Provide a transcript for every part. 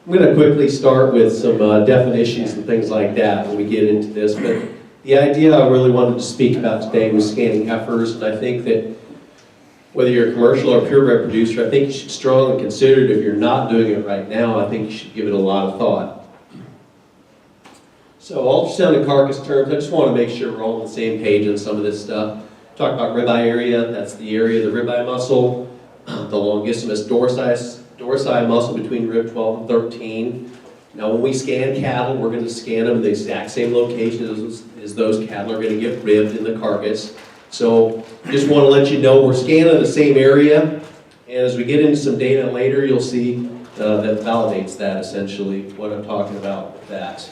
I'm going to quickly start with some definitions and things like that when we get into this, but the idea I really wanted to speak about today was scanning heifers, and I think that whether you're a commercial or purebred producer, I think you should strongly consider it. If you're not doing it right now, I think you should give it a lot of thought. So ultrasound and carcass terms, I just want to make sure we're all on the same page on some of this stuff. Talk about ribeye area, that's the area of the ribeye muscle, the longissimus dorsi muscle between rib 12 and 13. Now when we scan cattle, we're going to scan them in the exact same location as those cattle are going to get ribbed in the carcass. So just want to let you know we're scanning the same area, and as we get into some data later, you'll see that validates that essentially, what I'm talking about with that.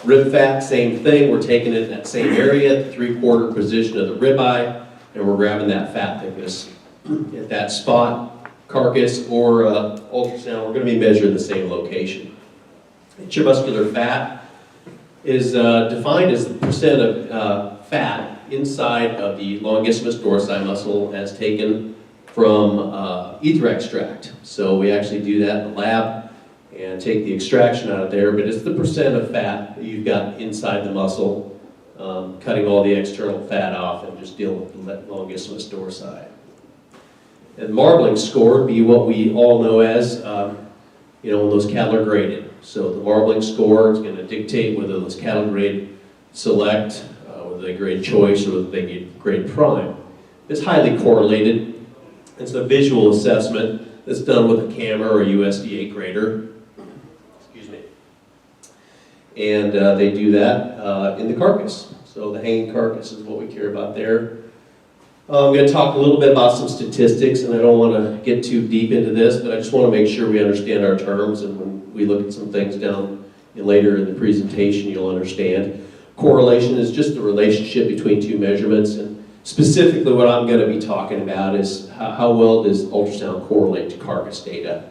Rib fat, same thing, we're taking it in that same area, the 3/4 position of the ribeye, and we're grabbing that fat thickness at that spot. Carcass or ultrasound, we're going to be measuring the same location. Intramuscular fat is defined as the percent of fat inside of the longissimus dorsi muscle as taken from ether extract. So we actually do that in the lab and take the extraction out of there, but it's the percent of fat that you've got inside the muscle, cutting all the external fat off and just dealing with the longissimus dorsi. And marbling score would be what we all know as, when those cattle are graded. So the marbling score is going to dictate whether those cattle grade select, whether they grade choice, or whether they grade prime. It's highly correlated. It's a visual assessment that's done with a camera or a USDA grader. Excuse me. And they do that in the carcass. So the hanging carcass is what we care about there. I'm going to talk a little bit about some statistics, and I don't want to get too deep into this, but I just want to make sure we understand our terms, and when we look at some things down later in the presentation, you'll understand. Correlation is just the relationship between two measurements, and specifically what I'm going to be talking about is how well does ultrasound correlate to carcass data.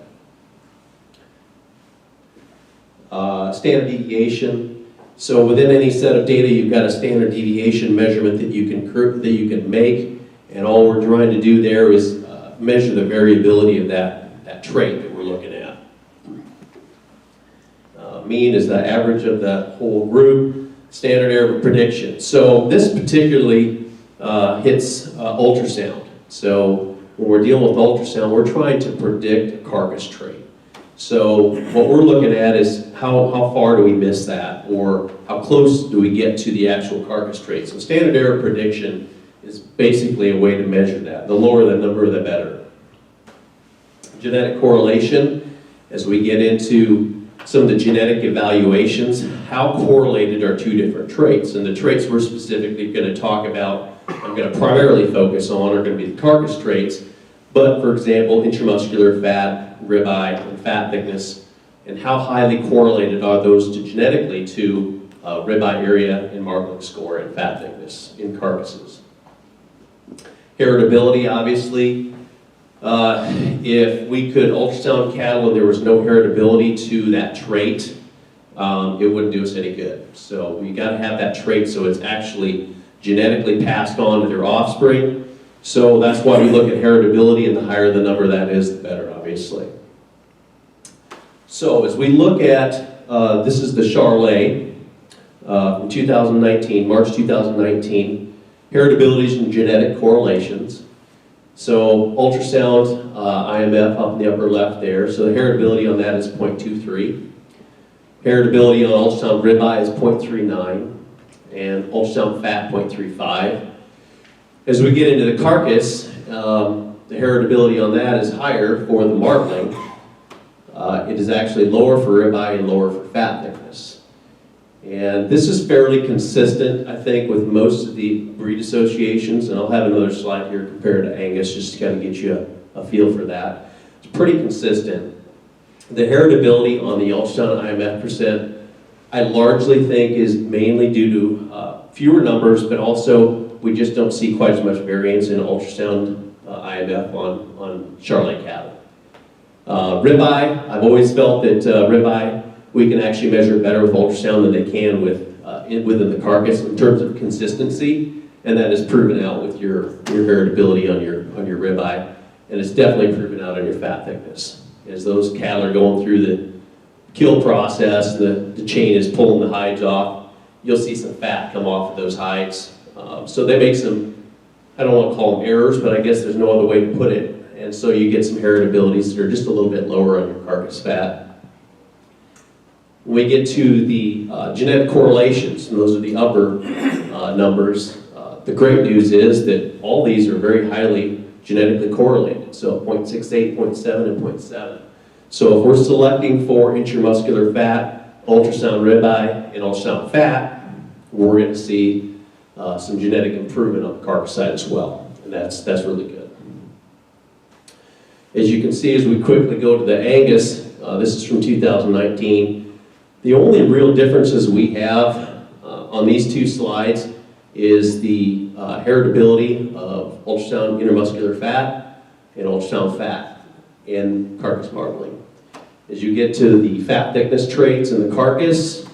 Standard deviation. So within any set of data, you've got a standard deviation measurement that you can make. And all we're trying to do there is measure the variability of that trait that we're looking at. Mean is the average of the whole group, standard error of prediction. So this particularly hits ultrasound. So when we're dealing with ultrasound, we're trying to predict a carcass trait. So what we're looking at is how far do we miss that, or how close do we get to the actual carcass trait. So standard error of prediction is basically a way to measure that. The lower the number, the better. Genetic correlation, as we get into some of the genetic evaluations, how correlated are two different traits? And the traits we're specifically going to talk about, I'm going to primarily focus on, are going to be the carcass traits, but for example, intramuscular fat, ribeye, and fat thickness, and how highly correlated are those genetically to ribeye area and marbling score and fat thickness in carcasses. Heritability, obviously. If we could ultrasound cattle and there was no heritability to that trait, it wouldn't do us any good. So we got to have that trait so it's actually genetically passed on to their offspring. So that's why we look at heritability, and the higher the number that is, the better, obviously. So as we look at, this is the Charlet from 2019, March 2019. Heritabilities and genetic correlations. So ultrasound, IMF up in the upper left there. So the heritability on that is 0.23. Heritability on ultrasound ribeye is 0.39. And ultrasound fat 0.35. As we get into the carcass, the heritability on that is higher for the marbling. It is actually lower for ribeye and lower for fat thickness. And this is fairly consistent, I think, with most of the breed associations, and I'll have another slide here compared to Angus just to kind of get you a feel for that. It's pretty consistent. The heritability on the ultrasound IMF percent, I largely think is mainly due to fewer numbers, but also we just don't see quite as much variance in ultrasound IMF on Charlet cattle. Ribeye, I've always felt that ribeye, we can actually measure it better with ultrasound than they can within the carcass in terms of consistency, and that is proven out with your heritability on your ribeye, and it's definitely proven out on your fat thickness. As those cattle are going through kill process, the chain is pulling the hides off, you'll see some fat come off of those hides. So they make some, I don't want to call them errors, but I guess there's no other way to put it. And so you get some heritabilities that are just a little bit lower on your carcass fat. When we get to the genetic correlations, and those are the upper numbers, the great news is that all these are very highly genetically correlated. So 0.68, 0.7, and 0.7. So if we're selecting for intramuscular fat, ultrasound ribeye, and ultrasound fat, we're going to see some genetic improvement on the carcass side as well. And that's really good. As you can see, as we quickly go to the Angus, this is from 2019. The only real differences we have on these two slides is the heritability of ultrasound intramuscular fat and ultrasound fat in carcass marbling. As you get to the fat thickness traits in the carcass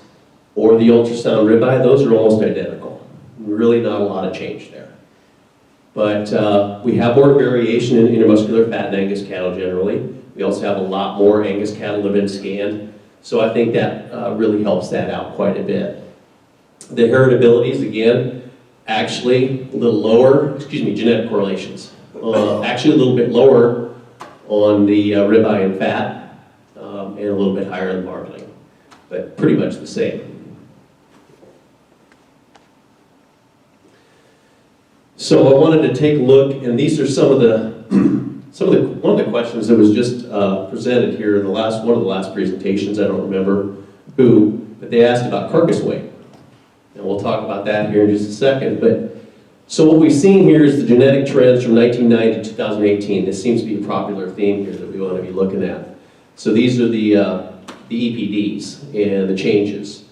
or the ultrasound ribeye, those are almost identical. Really not a lot of change there. But we have more variation in intramuscular fat in Angus cattle generally. We also have a lot more Angus cattle that have been scanned. So I think that really helps that out quite a bit. The heritabilities, again, actually a little lower, genetic correlations. Actually a little bit lower on the ribeye and fat, and a little bit higher in marbling, but pretty much the same. So I wanted to take a look, and these are one of the questions that was just presented here in one of the last presentations. I don't remember who, but they asked about carcass weight. And we'll talk about that here in just a second. But so what we've seen here is the genetic trends from 1990 to 2018. This seems to be a popular theme here that we want to be looking at. So these are the EPDs and the changes.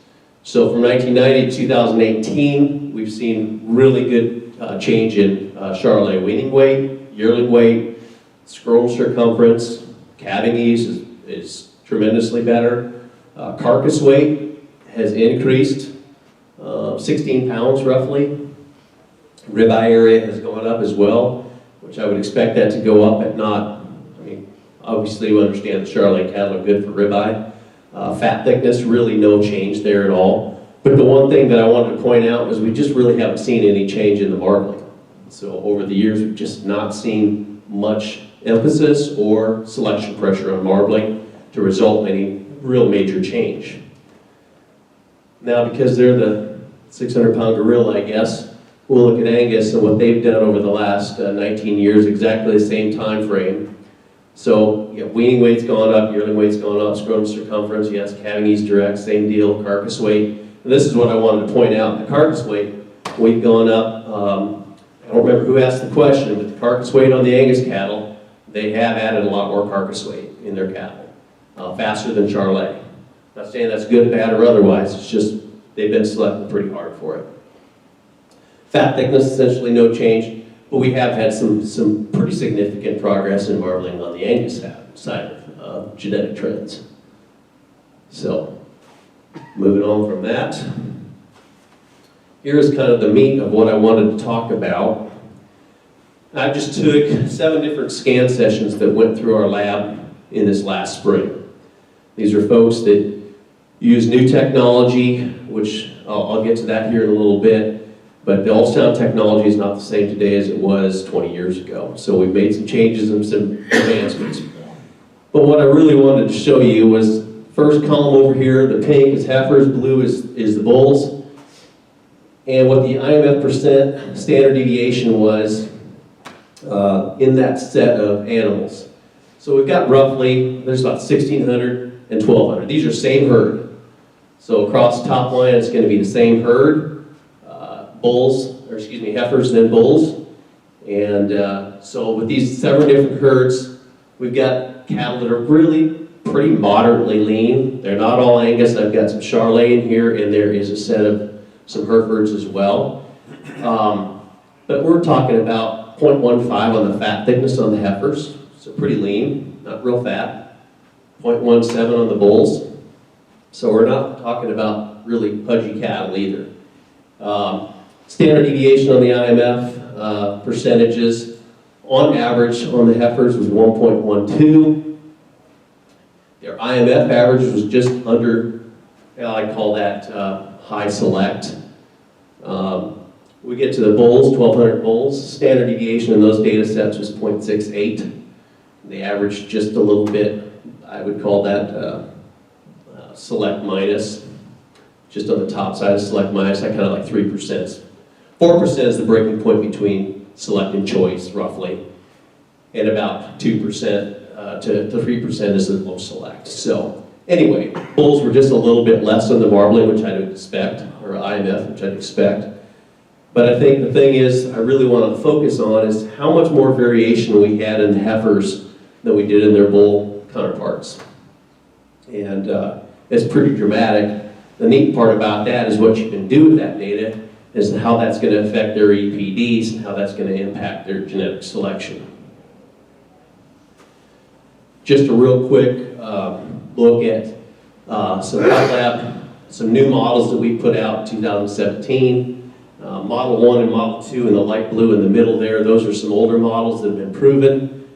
So from 1990 to 2018, we've seen really good change in Charolais weaning weight, yearling weight, scrotal circumference, calving ease is tremendously better. Carcass weight has increased 16 pounds roughly. Ribeye area has gone up as well, which I would expect that to go up, but not, obviously we understand the Charolais cattle are good for ribeye. Fat thickness, really no change there at all. But the one thing that I wanted to point out is we just really haven't seen any change in the marbling. So over the years, we've just not seen much emphasis or selection pressure on marbling to result in any real major change. Now, because they're the 600-pound gorilla, I guess, we'll look at Angus and what they've done over the last 19 years, exactly the same time frame. So, weaning weight's gone up, yearling weight's gone up, scrotum circumference, yes, calving ease direct, same deal, carcass weight. And this is what I wanted to point out. The carcass weight, we've gone up, I don't remember who asked the question, but the carcass weight on the Angus cattle, they have added a lot more carcass weight in their cattle, faster than Charolais. Not saying that's good, bad, or otherwise, it's just they've been selecting pretty hard for it. Fat thickness, essentially no change, but we have had some pretty significant progress in marbling on the Angus side of genetic trends. So, moving on from that, here's kind of the meat of what I wanted to talk about. I just took 7 different scan sessions that went through our lab in this last spring. These are folks that use new technology, which I'll get to that here in a little bit, but the ultrasound technology is not the same today as it was 20 years ago. So we've made some changes and some advancements. But what I really wanted to show you was, first column over here, the pink is heifers, blue is the bulls, and what the IMF percent standard deviation was in that set of animals. So we've got roughly, there's about 1,600 and 1,200. These are same herd. So across the top line, it's going to be the same herd, heifers and then bulls. And so with these 7 different herds, we've got cattle that are really pretty moderately lean. They're not all Angus. I've got some Charolais in here, and there is a set of some Herefords as well. But we're talking about 0.15 on the fat thickness on the heifers, so pretty lean, not real fat. 0.17 on the bulls, so we're not talking about really pudgy cattle either. Standard deviation on the IMF percentages, on average on the heifers was 1.12. Their IMF average was just under, I call that high select. We get to the bulls, 1,200 bulls. Standard deviation in those data sets was 0.68. They averaged just a little bit. I would call that select minus. Just on the top side of select minus, I kind of like 3%. 4% is the breaking point between select and choice, roughly. And about 2% to 3% is the low select. So anyway, bulls were just a little bit less on the marbling, which I'd expect, or IMF, which I'd expect. But I think the thing is, I really want to focus on is how much more variation we had in the heifers than we did in their bull counterparts. And it's pretty dramatic. The neat part about that is what you can do with that data is how that's going to affect their EPDs and how that's going to impact their genetic selection. Just a real quick look at some new models that we put out in 2017. Model 1 and Model 2 in the light blue in the middle there, those are some older models that have been proven.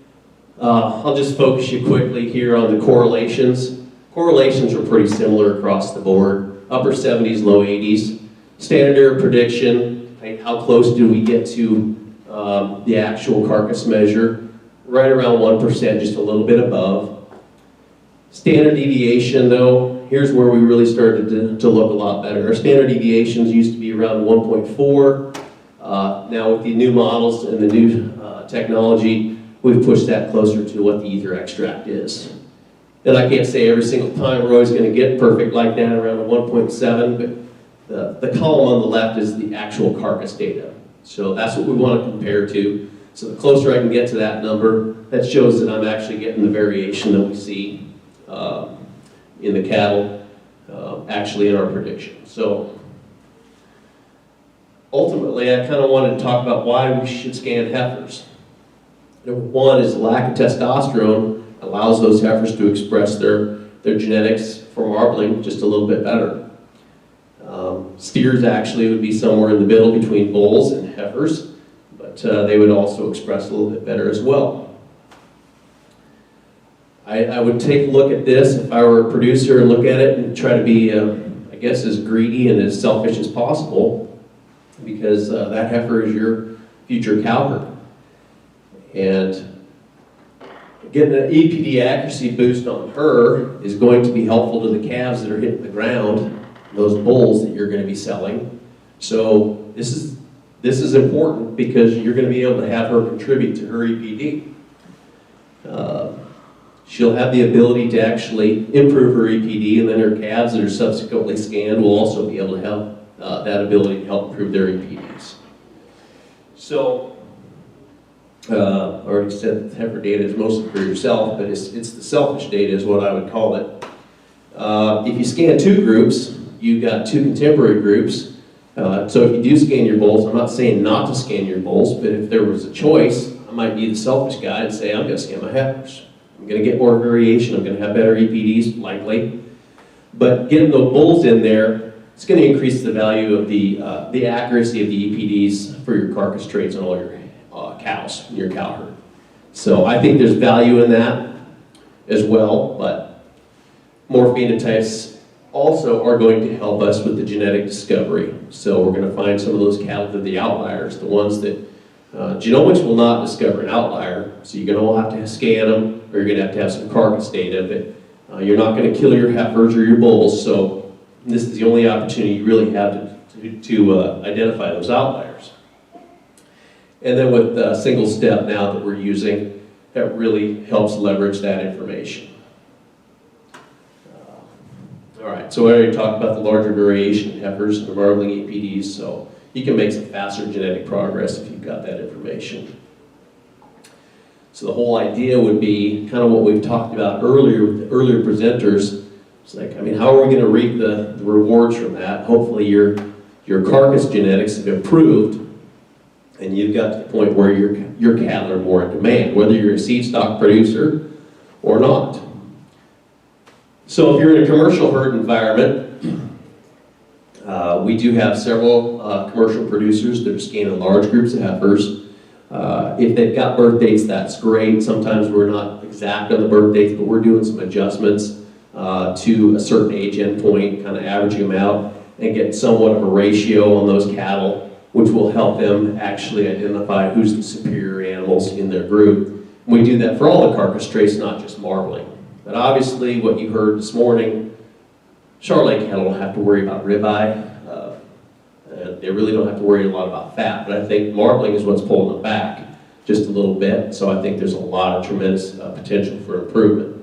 I'll just focus you quickly here on the correlations. Correlations are pretty similar across the board, upper 70s, low 80s. Standard error prediction, how close do we get to the actual carcass measure? Right around 1%, just a little bit above. Standard deviation though, here's where we really started to look a lot better. Our standard deviations used to be around 1.4. Now with the new models and the new technology, we've pushed that closer to what the ether extract is. And I can't say every single time we're always going to get perfect like that around a 1.7, but the column on the left is the actual carcass data. So that's what we want to compare to. So the closer I can get to that number, that shows that I'm actually getting the variation that we see in the cattle, actually in our prediction. So ultimately, I kind of wanted to talk about why we should scan heifers. Number one is the lack of testosterone allows those heifers to express their genetics for marbling just a little bit better. Steers actually would be somewhere in the middle between bulls and heifers, but they would also express a little bit better as well. I would take a look at this if I were a producer and look at it and try to be, I guess, as greedy and as selfish as possible, because that heifer is your future cow herd. And getting an EPD accuracy boost on her is going to be helpful to the calves that are hitting the ground, those bulls that you're going to be selling. So this is important because you're going to be able to have her contribute to her EPD. She'll have the ability to actually improve her EPD, and then her calves that are subsequently scanned will also be able to have that ability to help improve their EPDs. So, I already said that heifer data is mostly for yourself, but it's the selfish data is what I would call it. If you scan two groups, you've got two contemporary groups. So if you do scan your bulls, I'm not saying not to scan your bulls, but if there was a choice, I might be the selfish guy and say, I'm going to scan my heifers. I'm going to get more variation, I'm going to have better EPDs, likely. But getting the bulls in there, it's going to increase the value of the accuracy of the EPDs for your carcass traits on all your cows in your cow herd. So I think there's value in that as well, but more phenotypes also are going to help us with the genetic discovery. So we're going to find some of those cattle that are the outliers, the ones that genomics will not discover an outlier, so you're going to have to scan them, or you're going to have some carcass data, but you're not going to kill your heifers or your bulls, so this is the only opportunity you really have to identify those outliers. And then with single step now that we're using, that really helps leverage that information. All right, so I already talked about the larger variation in heifers and the marbling EPDs, so you can make some faster genetic progress if you've got that information. So the whole idea would be kind of what we've talked about earlier with the earlier presenters. It's like, I mean, how are we going to reap the rewards from that? Hopefully your carcass genetics have improved and you've got to the point where your cattle are more in demand, whether you're a seed stock producer or not. So if you're in a commercial herd environment, we do have several commercial producers that are scanning large groups of heifers. If they've got birth dates, that's great. Sometimes we're not exact on the birth dates, but we're doing some adjustments to a certain age endpoint, kind of averaging them out and get somewhat of a ratio on those cattle, which will help them actually identify who's the superior animals in their group. We do that for all the carcass traits, not just marbling. But obviously, what you heard this morning, Charolais cattle don't have to worry about ribeye. They really don't have to worry a lot about fat, but I think marbling is what's pulling them back just a little bit, so I think there's a lot of tremendous potential for improvement.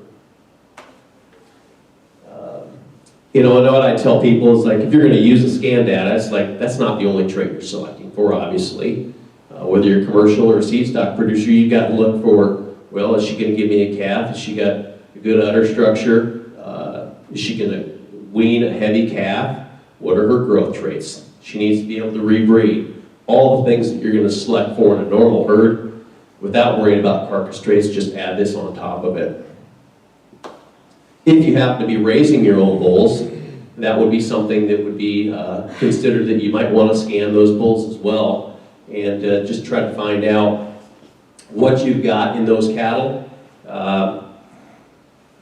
And what I tell people is, like, if you're going to use the scan data, it's like, that's not the only trait you're selecting for, obviously. Whether you're a commercial or a seed stock producer, you've got to look for, well, is she going to give me a calf? Has she got a good udder structure? Is she going to wean a heavy calf? What are her growth traits? She needs to be able to rebreed. All the things that you're going to select for in a normal herd without worrying about carcass traits, just add this on top of it. If you happen to be raising your own bulls, that would be something that would be considered, that you might want to scan those bulls as well and just try to find out what you've got in those cattle.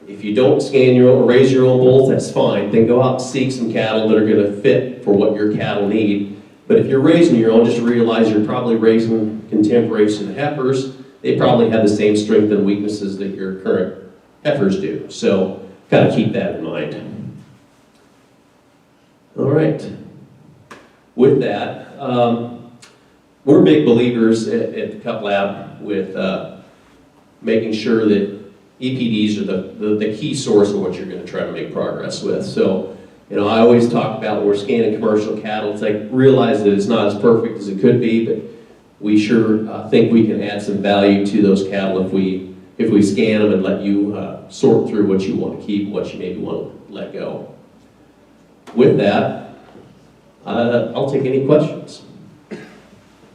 If you don't scan your own or raise your own bulls, that's fine. Then go out and seek some cattle that are going to fit for what your cattle need. But if you're raising your own, just realize you're probably raising contemporaries to the heifers. They probably have the same strengths and weaknesses that your current heifers do. So got to keep that in mind. All right. With that, we're big believers at the Cup Lab with making sure that EPDs are the key source of what you're going to try to make progress with. So, I always talk about when we're scanning commercial cattle, it's like, realize that it's not as perfect as it could be, but we sure think we can add some value to those cattle if we scan them and let you sort through what you want to keep and what you maybe want to let go. With that, I'll take any questions.